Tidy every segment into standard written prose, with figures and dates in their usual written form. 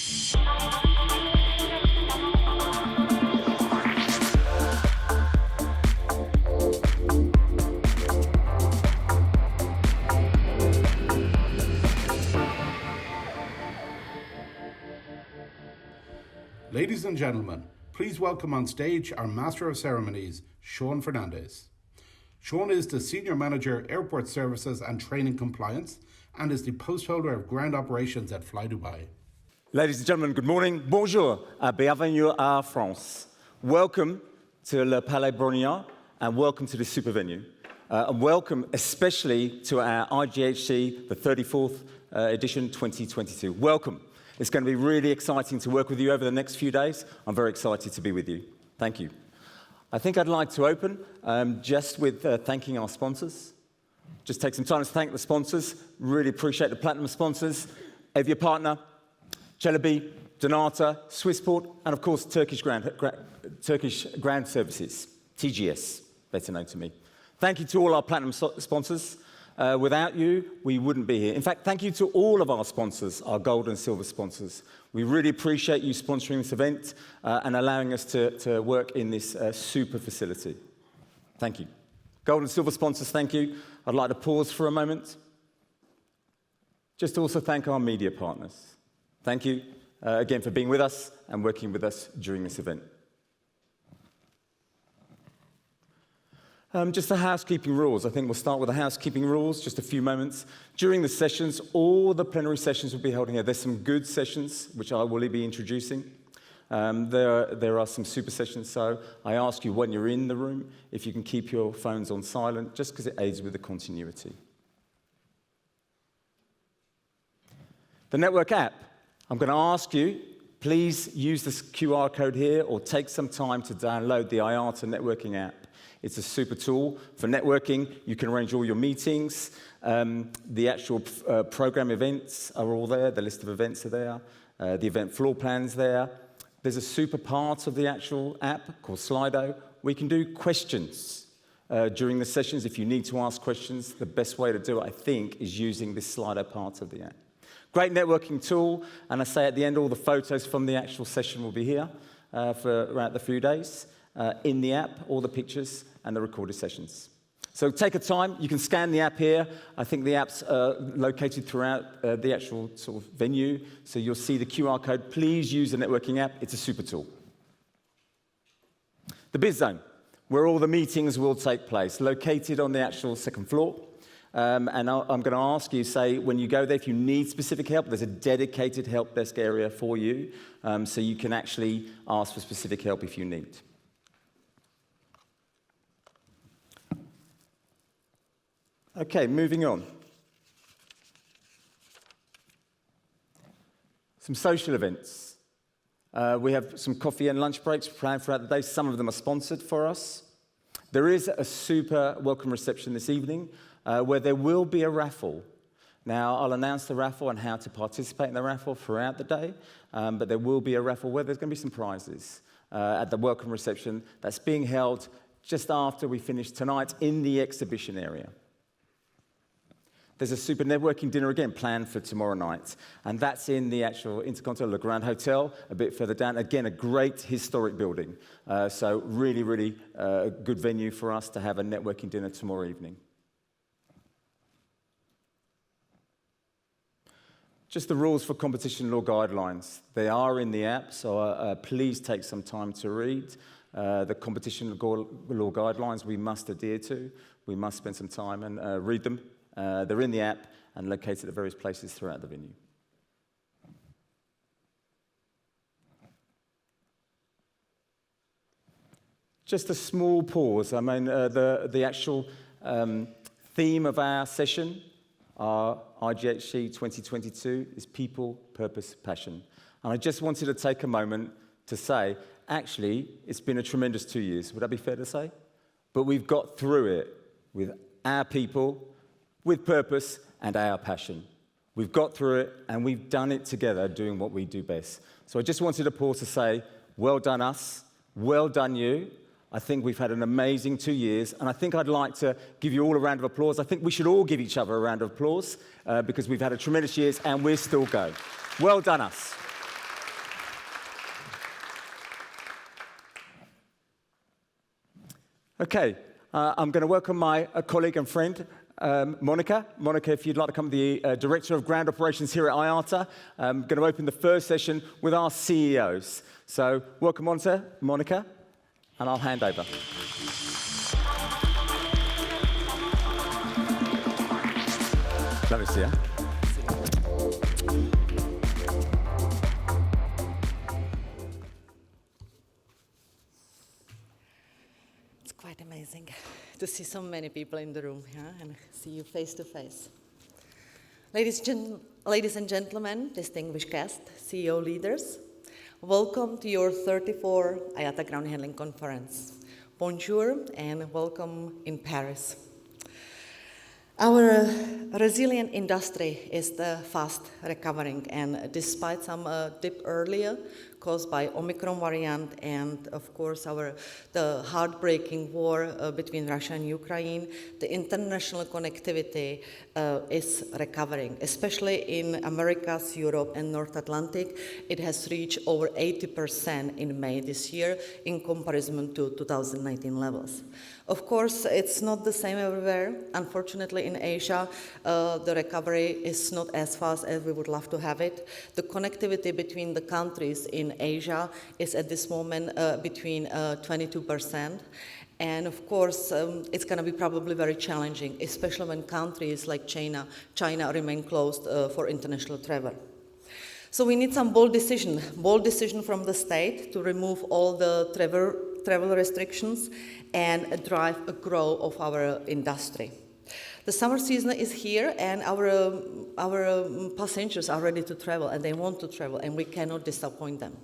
Ladies and gentlemen, please welcome on stage our Master of Ceremonies, Sean Fernandez. Sean is the Senior Manager, Airport Services and Training Compliance, and is the Post Holder of Ground Operations at Fly Dubai. Ladies and gentlemen, good morning. Bonjour, bienvenue à France. Welcome to Le Palais Brongniart, and welcome to this super venue. And welcome especially to our IGHC, the 34th edition 2022. Welcome. It's going to be really exciting to work with you over the next few days. I'm very excited to be with you. Thank you. I think I'd like to open just with thanking our sponsors. Just take some time to thank the sponsors. Really appreciate the platinum sponsors. Evia Partner, Celebi, Donata, Swissport, and of course Turkish Ground Services, TGS, better known to me. Thank you to all our platinum sponsors. Without you, we wouldn't be here. In fact, thank you to all of our sponsors, our gold and silver sponsors. We really appreciate you sponsoring this event and allowing us to work in this super facility. Thank you. Gold and silver sponsors, thank you. I'd like to pause for a moment. Just to also thank our media partners. Thank you again for being with us and working with us during this event. Just the housekeeping rules. I think we'll start with the housekeeping rules, just a few moments. During the sessions, all the plenary sessions will be held here. There's some good sessions, which I will be introducing. There are some super sessions, so I ask you when you're in the room, if you can keep your phones on silent, just because it aids with the continuity. The network app. I'm going to ask you, please use this QR code here or take some time to download the IATA networking app. It's a super tool for networking. You can arrange all your meetings. The actual program events are all there. The list of events are there. The event floor plan's there. There's a super part of the actual app called Slido. We can do questions during the sessions. If you need to ask questions, the best way to do it, I think, is using this Slido part of the app. Great networking tool. And I say at the end, all the photos from the actual session will be here throughout the few days. In the app, all the pictures and the recorded sessions. So take a time. You can scan the app here. I think the app's located throughout the actual sort of venue. So you'll see the QR code. Please use the networking app. It's a super tool. The Biz Zone, where all the meetings will take place, located on the actual second floor. And I'm going to ask you, say, when you go there, if you need specific help, there's a dedicated help desk area for you. So you can actually ask for specific help if you need. Okay, moving on. Some social events. We have some coffee and lunch breaks planned throughout the day. Some of them are sponsored for us. There is a super welcome reception this evening where there will be a raffle. Now, I'll announce the raffle and how to participate in the raffle throughout the day, but there will be a raffle where there's going to be some prizes at the welcome reception that's being held just after we finish tonight in the exhibition area. There's a super networking dinner again planned for tomorrow night, and that's in the actual Intercontinental Le Grand Hotel, a bit further down. Again, a great historic building. So really, really good venue for us to have a networking dinner tomorrow evening. Just the rules for competition law guidelines. They are in the app, so please take some time to read. The competition law guidelines we must adhere to. We must spend some time and read them. They're in the app and located at various places throughout the venue. Just a small pause. I mean, the actual theme of our session, our IGHC 2022, is people, purpose, passion. And I just wanted to take a moment to say, actually, it's been a tremendous 2 years. Would that be fair to say? But we've got through it with our people, with purpose and our passion. We've got through it, and we've done it together, doing what we do best. So I just wanted to pause to say, well done us, well done you. I think we've had an amazing 2 years, and I think I'd like to give you all a round of applause. I think we should all give each other a round of applause because we've had a tremendous year, and we're still going. Well done us. Okay, I'm going to welcome my colleague and friend, Monica. Monica, if you'd like to come, the Director of Ground Operations here at IATA. I'm going to open the first session with our CEOs. So welcome, Monica, and I'll hand over. Lovely to see you. It's quite amazing to see so many people in the room here and see you face to face. Ladies and gentlemen, distinguished guests, CEO leaders, welcome to your 34th IATA Ground Handling Conference. Bonjour and welcome in Paris. Our resilient industry is fast recovering, and despite some dip earlier caused by Omicron variant and, of course, the heartbreaking war between Russia and Ukraine, the international connectivity is recovering, especially in Americas, Europe, and North Atlantic. It has reached over 80% in May this year in comparison to 2019 levels. Of course, it's not the same everywhere. Unfortunately, in Asia, the recovery is not as fast as we would love to have it. The connectivity between the countries in Asia is at this moment between 22%. And of course, it's going to be probably very challenging, especially when countries like China remain closed for international travel. So we need some bold decision from the state to remove all the travel restrictions and drive a growth of our industry. The summer season is here, and our passengers are ready to travel, and they want to travel, and we cannot disappoint them.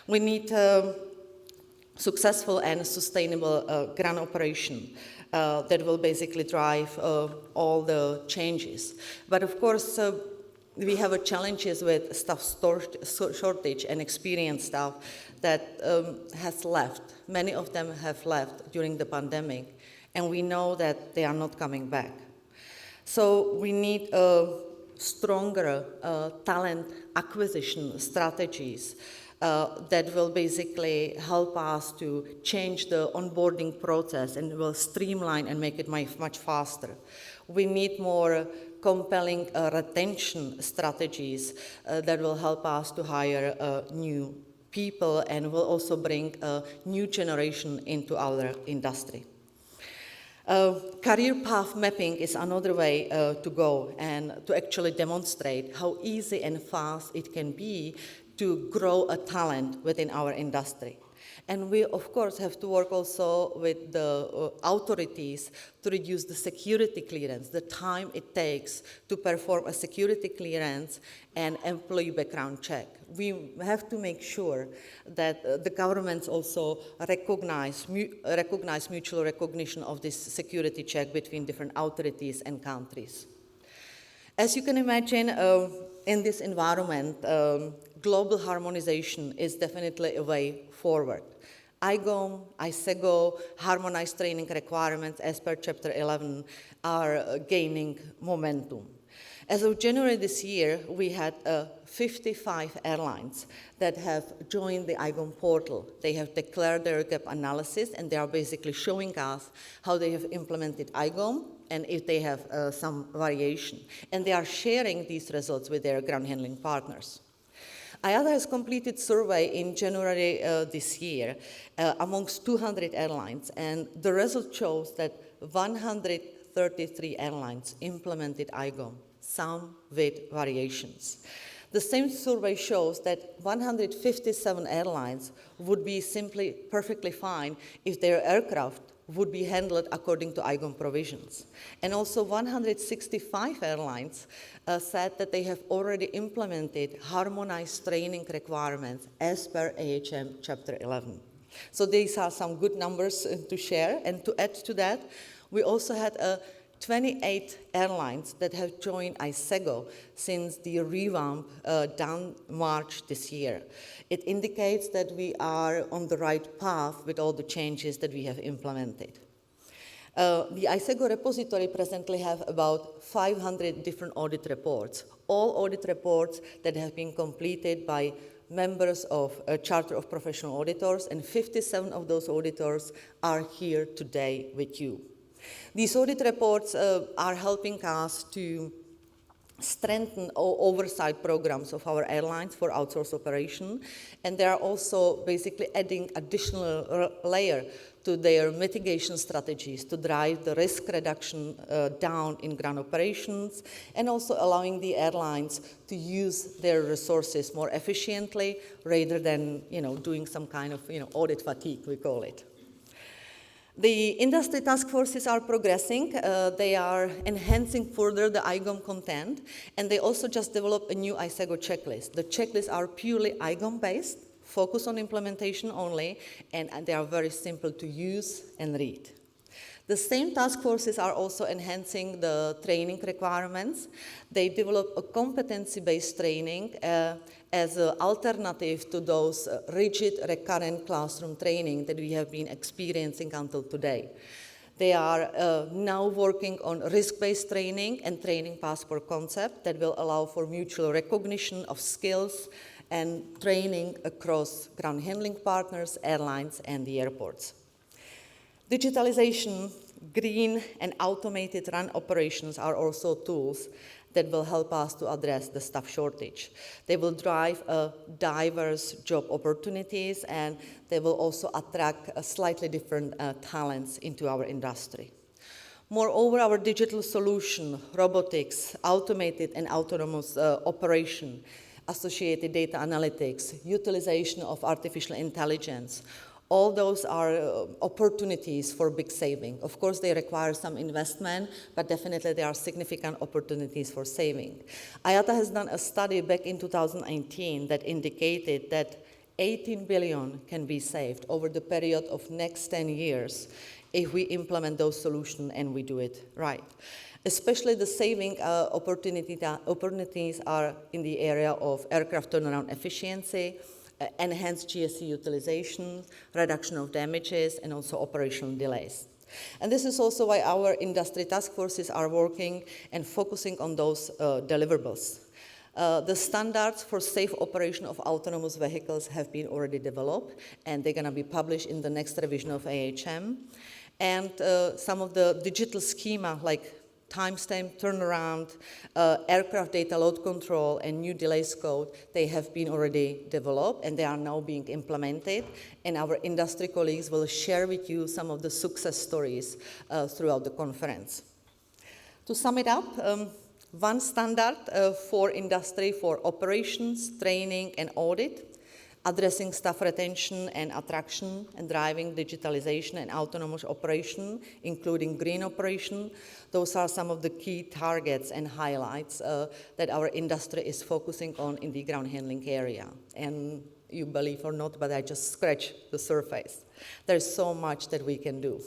We need successful and sustainable ground operation that will basically drive all the changes. But of course, we have challenges with staff shortage and experienced staff that has left. Many of them have left during the pandemic, and we know that they are not coming back. So we need stronger talent acquisition strategies that will basically help us to change the onboarding process and will streamline and make it much faster. We need more compelling retention strategies that will help us to hire new people and will also bring a new generation into our industry. Career path mapping is another way to go and to actually demonstrate how easy and fast it can be to grow a talent within our industry. And we, of course, have to work also with the authorities to reduce the security clearance, the time it takes to perform a security clearance and employee background check. We have to make sure that the governments also recognize mutual recognition of this security check between different authorities and countries. As you can imagine, in this environment, global harmonization is definitely a way forward. IGOM, ISEGO, harmonized training requirements as per Chapter 11 are gaining momentum. As of January this year, we had 55 airlines that have joined the IGOM portal. They have declared their gap analysis, and they are basically showing us how they have implemented IGOM and if they have some variation. And they are sharing these results with their ground handling partners. IATA has completed survey in January this year amongst 200 airlines, and the result shows that 133 airlines implemented IGOM, some with variations. The same survey shows that 157 airlines would be simply perfectly fine if their aircraft would be handled according to IGOM provisions. And also 165 airlines said that they have already implemented harmonized training requirements as per AHM Chapter 11. So these are some good numbers to share. And to add to that, we also had 28 airlines that have joined ISEGO since the revamp done March this year. It indicates that we are on the right path with all the changes that we have implemented. The ISEGO repository presently have about 500 different audit reports, all audit reports that have been completed by members of a Charter of Professional Auditors, and 57 of those auditors are here today with you. These audit reports are helping us to strengthen oversight programs of our airlines for outsourced operation, and they are also basically adding additional layer to their mitigation strategies to drive the risk reduction down in ground operations, and also allowing the airlines to use their resources more efficiently rather than doing some kind of audit fatigue, we call it. The industry task forces are progressing. They are enhancing further the IGOM content, and they also just developed a new ISEGO checklist. The checklists are purely IGOM-based, focus on implementation only, and they are very simple to use and read. The same task forces are also enhancing the training requirements. They develop a competency-based training as an alternative to those rigid recurrent classroom training that we have been experiencing until today. They are now working on risk-based training and training passport concept that will allow for mutual recognition of skills and training across ground handling partners, airlines, and the airports. Digitalization, green and automated run operations are also tools that will help us to address the staff shortage. They will drive diverse job opportunities, and they will also attract slightly different talents into our industry. Moreover, our digital solution, robotics, automated and autonomous operation, associated data analytics, utilization of artificial intelligence, all those are opportunities for big saving. Of course, they require some investment, but definitely there are significant opportunities for saving. IATA has done a study back in 2019 that indicated that 18 billion can be saved over the period of next 10 years if we implement those solutions and we do it right. Especially the saving opportunities are in the area of aircraft turnaround efficiency, enhanced GSC utilization, reduction of damages, and also operational delays. And this is also why our industry task forces are working and focusing on those deliverables. The standards for safe operation of autonomous vehicles have been already developed, and they're going to be published in the next revision of AHM. And some of the digital schema, like timestamp turnaround, aircraft data load control, and new delays code, they have been already developed, and they are now being implemented. And our industry colleagues will share with you some of the success stories throughout the conference. To sum it up, one standard for industry for operations, training, and audit, addressing staff retention and attraction, and driving digitalization and autonomous operation, including green operation. Those are some of the key targets and highlights that our industry is focusing on in the ground handling area. And you believe or not, but I just scratched the surface. There's so much that we can do.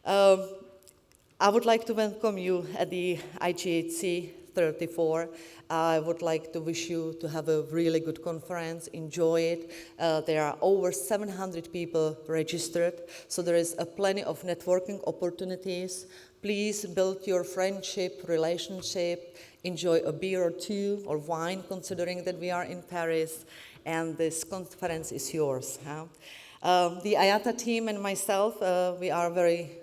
I would like to welcome you at the IGHC 34. I would like to wish you to have a really good conference, enjoy it. There are over 700 people registered, so there is plenty of networking opportunities. Please build your friendship, relationship, enjoy a beer or two, or wine, considering that we are in Paris, and this conference is yours. The IATA team and myself, we are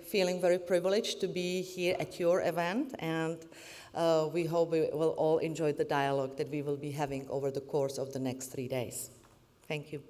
feeling very privileged to be here at your event, and we hope we will all enjoy the dialogue that we will be having over the course of the next 3 days. Thank you.